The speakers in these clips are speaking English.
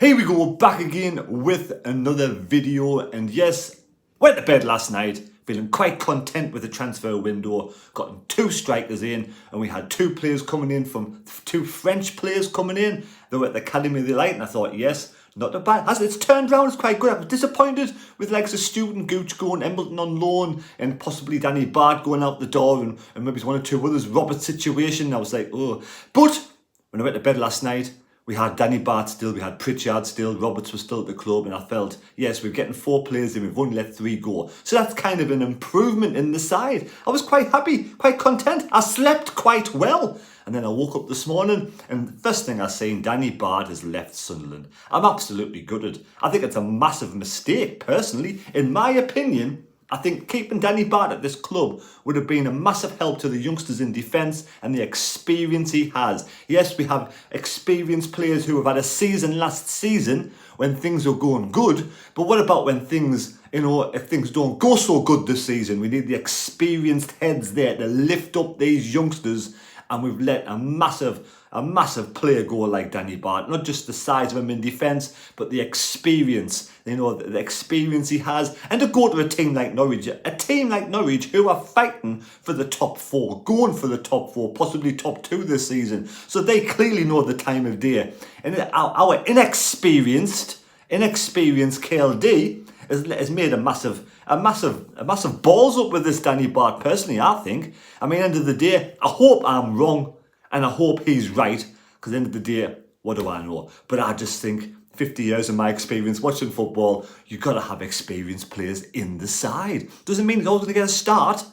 Here we go, back again with another video, and yes, went to bed last night feeling quite content with the transfer window. Gotten 2 strikers in, and we had 2 players coming in from 2 French players coming in. They were at the Academy of the Light, and I thought, yes, not that bad. As it's turned around, it's quite good. I was disappointed with like the student Gooch going, Embleton on loan, and possibly Danny Batth going out the door, and maybe 1 or 2 others. Robert situation, I was like, oh. But when I went to bed last night, we had Danny Batth still, we had Pritchard still, Roberts was still at the club, and I felt, yes, we're getting 4 players in, we've only let 3 go. So that's kind of an improvement in the side. I was quite happy, quite content. I slept quite well. And then I woke up this morning, and the first thing I seen, Danny Batth has left Sunderland. I'm absolutely gutted. I think it's a massive mistake, personally. In my opinion, I think keeping Danny Batth at this club would have been a massive help to the youngsters in defence and the experience he has. Yes, we have experienced players who have had a season last season when things are going good, but what about when things, if things don't go so good this season? We need the experienced heads there to lift up these youngsters, and we've let a massive player go like Danny Batth. Not just the size of him in defence, but the experience, the experience he has. And to go to a team like Norwich who are fighting for the top 4, going for the top 4, possibly top 2 this season. So they clearly know the time of day. And our inexperienced KLD has made a massive balls up with this Danny Batth, personally, I think. I mean, end of the day, I hope I'm wrong and I hope he's right, because end of the day, what do I know? But I just think 50 years of my experience watching football, you've got to have experienced players in the side. Doesn't mean you're always going to get a start.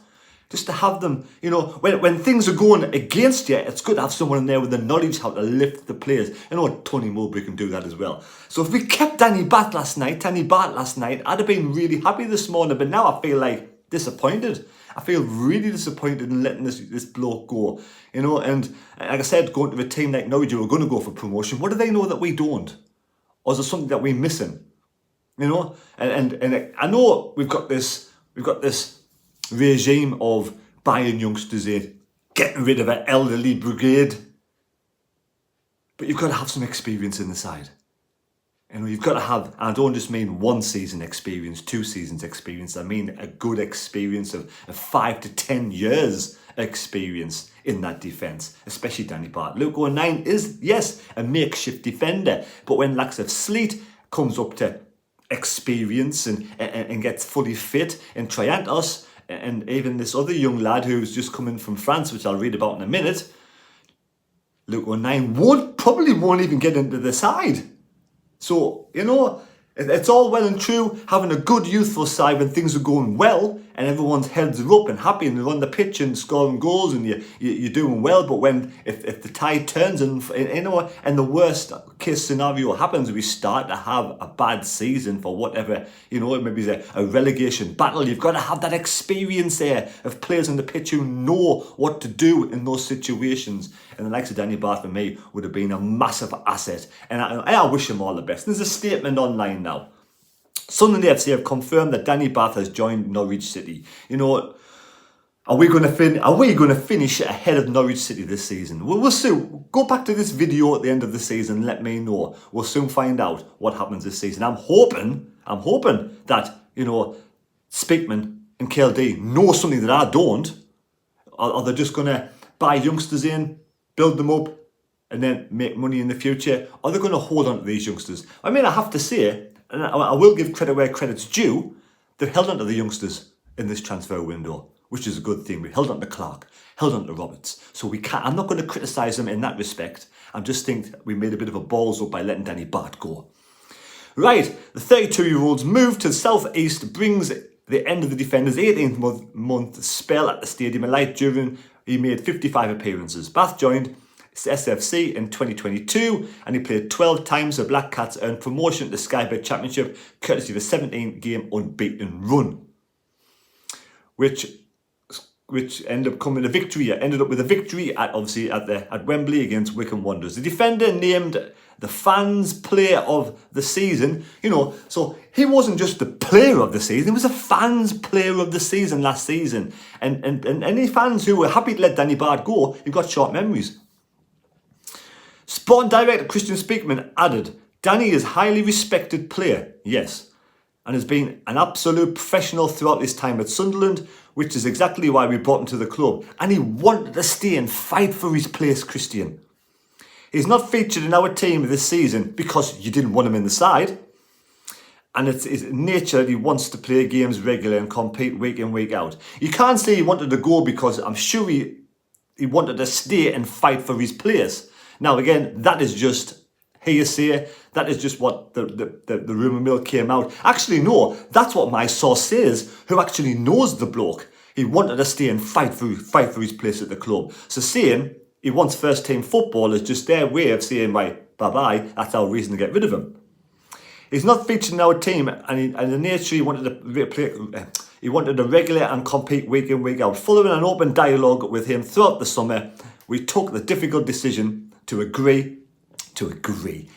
Just to have them, when things are going against you, it's good to have someone in there with the knowledge how to lift the players. Tony Mowbray can do that as well. So if we kept Danny Batth last night, I'd have been really happy this morning. But now I feel like disappointed. I feel really disappointed in letting this bloke go. And like I said, going to a team like Norwich who are going to go for promotion, what do they know that we don't? Or is there something that we're missing? And I know we've got this regime of buying youngsters in, getting rid of an elderly brigade, but you've got to have some experience in the side. You've got to have, and I don't just mean 1 season experience, 2 seasons experience, I mean a good experience of 5 to 10 years experience in that defence, especially Danny Batth. Luke O'Nien is, yes, a makeshift defender, but when Lax of Sleet comes up to experience and gets fully fit, and Triantos, and even this other young lad who's just coming from France, which I'll read about in a minute, Luke O'Nien probably won't even get into the side. So, it's all well and true having a good youthful side when things are going well and everyone's heads are up and happy and they're on the pitch and scoring goals and you're doing well. But if the tide turns and the worst case scenario happens, we start to have a bad season for whatever, maybe it's a relegation battle. You've got to have that experience there of players on the pitch who know what to do in those situations. And the likes of Danny Batth for me would have been a massive asset. And I wish him all the best. There's a statement online now. Sunderland FC have confirmed that Danny Batth has joined Norwich City. Are we going to finish ahead of Norwich City this season? We'll soon go back to this video at the end of the season and let me know. We'll soon find out what happens this season. I'm hoping that, Speakman and KLD know something that I don't. Are they just going to buy youngsters in, build them up, and then make money in the future? Are they going to hold on to these youngsters? I mean, I have to say, and I will give credit where credit's due, they've held on to the youngsters in this transfer window, which is a good thing. We held on to Clark, held on to Roberts. So I'm not going to criticise them in that respect. I just think that we made a bit of a balls up by letting Danny Batth go. Right, the 32-year-old's move to the south-east brings the end of the defender's 18th month spell at the Stadium of Light, during he made 55 appearances. Batth joined SFC in 2022 and he played 12 times. The Black Cats earned promotion to the Sky Bet Championship courtesy of a 17-game unbeaten run, which ended up coming a victory. Ended up with a victory at Wembley against Wycombe Wanderers. The defender named the fans player of the season. So he wasn't just the player of the season, he was a fans player of the season last season. And any fans who were happy to let Danny Batth go, you've got short memories. Sporting director Christian Speakman added, Danny is a highly respected player, yes, and has been an absolute professional throughout his time at Sunderland, which is exactly why we brought him to the club. And he wanted to stay and fight for his place, Christian. He's not featured in our team this season because you didn't want him in the side. And it's his nature that he wants to play games regularly and compete week in, week out. You can't say he wanted to go because I'm sure he wanted to stay and fight for his place. Now, again, that is just hearsay. That is just what the rumour mill came out. Actually, no, that's what my source says, who actually knows the bloke. He wanted to stay and fight for his place at the club. So saying he wants first team football is just their way of saying, right, bye-bye, that's our reason to get rid of him. He's not featured in our team, and the nature he wanted to regulate and compete week in, week out. Following an open dialogue with him throughout the summer, we took the difficult decision to agree,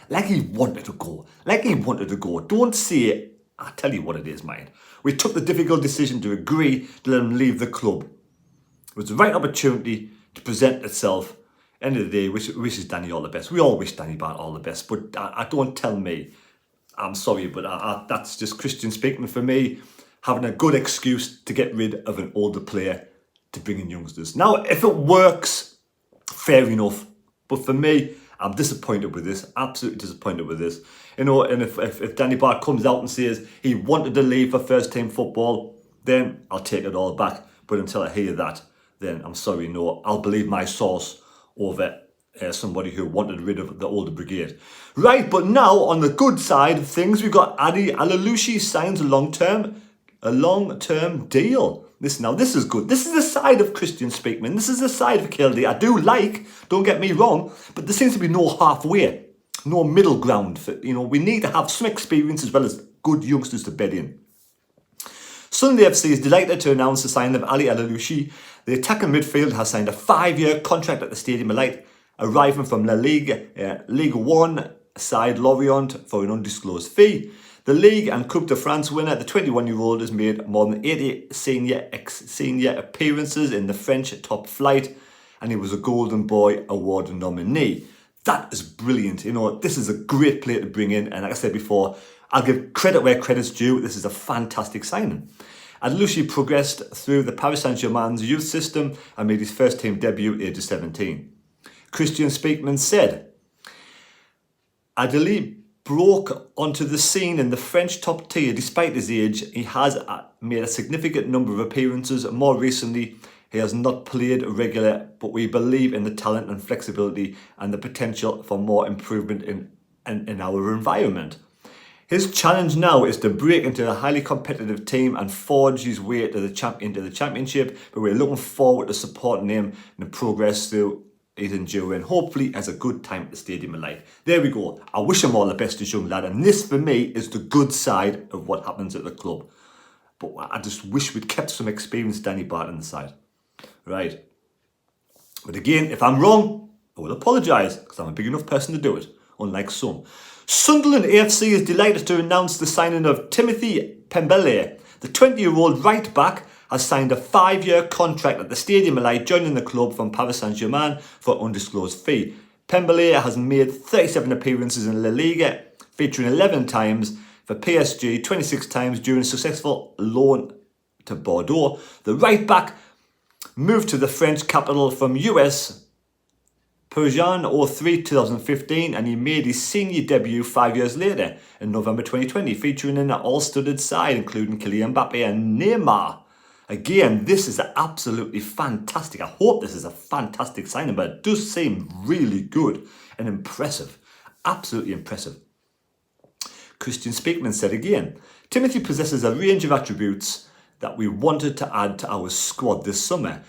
like he wanted to go. Don't say, I'll tell you what it is, mate. We took the difficult decision to agree to let him leave the club. It was the right opportunity to present itself. End of the day, wishes Danny all the best. We all wish Danny Batth all the best, but I don't tell me. I'm sorry, but that's just Christian speaking for me, having a good excuse to get rid of an older player to bring in youngsters. Now, if it works, fair enough. But for me, I'm disappointed with this, absolutely disappointed with this. You know, and if Danny Batth comes out and says he wanted to leave for first team football, then I'll take it all back. But until I hear that, then I'm sorry, no, I'll believe my source over somebody who wanted rid of the older brigade. Right, but now on the good side of things, we've got Aouchiche signs a long-term deal. This is good. This is the side of Christian Speakman. This is the side of Kildee I do like, don't get me wrong, but there seems to be no halfway, no middle ground. We need to have some experience as well as good youngsters to bed in. Sunday FC is delighted to announce the signing of Aouchiche. The attacking midfield has signed a 5-year contract at the Stadium of Light, arriving from La Ligue, Ligue 1 side Lorient for an undisclosed fee. The League and Coupe de France winner, the 21-year-old, has made more than 80 senior appearances in the French top flight, and he was a Golden Boy Award nominee. That is brilliant. This is a great player to bring in, and like I said before, I'll give credit where credit's due. This is a fantastic signing. Aouchiche progressed through the Paris Saint-Germain's youth system and made his first team debut at age of 17. Christian Speakman said, Adil broke onto the scene in the French top tier. Despite his age, he has made a significant number of appearances. More recently, he has not played regular, but we believe in the talent and flexibility and the potential for more improvement in our environment. His challenge now is to break into a highly competitive team and forge his way into the championship, but we're looking forward to supporting him and progress through his enduring. Hopefully has a good time at the Stadium of Light. There we go. I wish him all the best, this young lad, and this for me is the good side of what happens at the club. But I just wish we'd kept some experienced Danny Batth on the side. Right. But again, if I'm wrong, I will apologise, because I'm a big enough person to do it, unlike some. Sunderland AFC is delighted to announce the signing of Timothée Pembélé. The 20-year-old right back has signed a 5-year contract at the Stadium of Light, joining the club from Paris Saint-Germain for undisclosed fee. Pembélé has made 37 appearances in La Liga, featuring 11 times for PSG, 26 times during a successful loan to Bordeaux. The right back moved to the French capital from US Persian 03-2015, and he made his senior debut 5 years later in November 2020, featuring in an all-studded side including Kylian Mbappe and Neymar. Again, this is absolutely fantastic. I hope this is a fantastic signing, but it does seem really good and impressive. Absolutely impressive. Christian Speakman said again, Timothée possesses a range of attributes that we wanted to add to our squad this summer,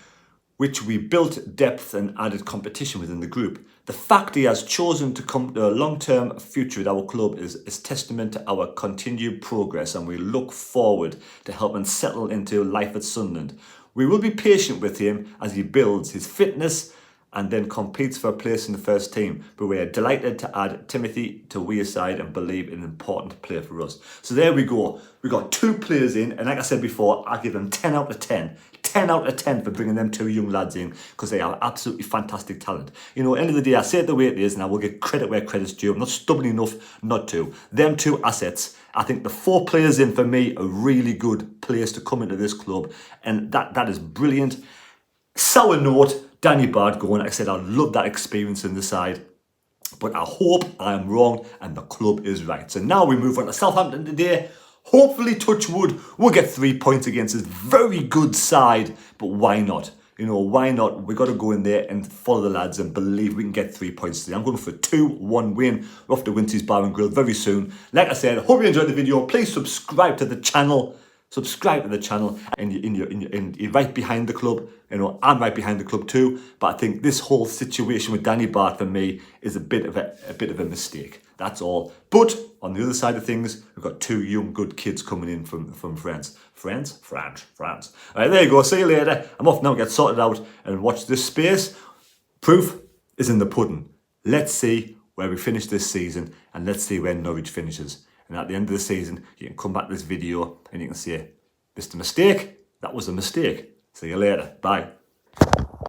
which we built depth and added competition within the group. The fact he has chosen to come to a long-term future with our club is testament to our continued progress, and we look forward to helping settle into life at Sunderland. We will be patient with him as he builds his fitness and then competes for a place in the first team. But we're delighted to add Timothée to our side and believe in an important player for us. So there we go. We got 2 players in, and like I said before, I give them 10 out of 10. 10 out of 10 for bringing them 2 young lads in, because they are absolutely fantastic talent. You know, end of the day, I say it the way it is, and I will get credit where credit's due. I'm not stubborn enough not to. Them 2 assets, I think the 4 players in for me, a really good players to come into this club, and that is brilliant. Sour note, Danny Batth going. Like I said, I love that experience in the side, but I hope I am wrong and the club is right. So now we move on to Southampton today. Hopefully, touch wood, we'll get 3 points against this very good side, but why not? You know, why not? We've got to go in there and follow the lads and believe we can get 3 points today. I'm going for a 2-1 win. We're off to Winty's Bar and Grill very soon. Like I said, hope you enjoyed the video. Please subscribe to the channel. Subscribe to the channel, and you're right behind the club. You know, I'm right behind the club too. But I think this whole situation with Danny Batth for me is a bit of a mistake. That's all. But on the other side of things, we've got 2 young good kids coming in from France. France. All right, there you go. See you later. I'm off now. Get sorted out and watch this space. Proof is in the pudding. Let's see where we finish this season, and let's see where Norwich finishes. And at the end of the season, you can come back to this video and you can say, Mr. Mistake, that was a mistake. See you later. Bye.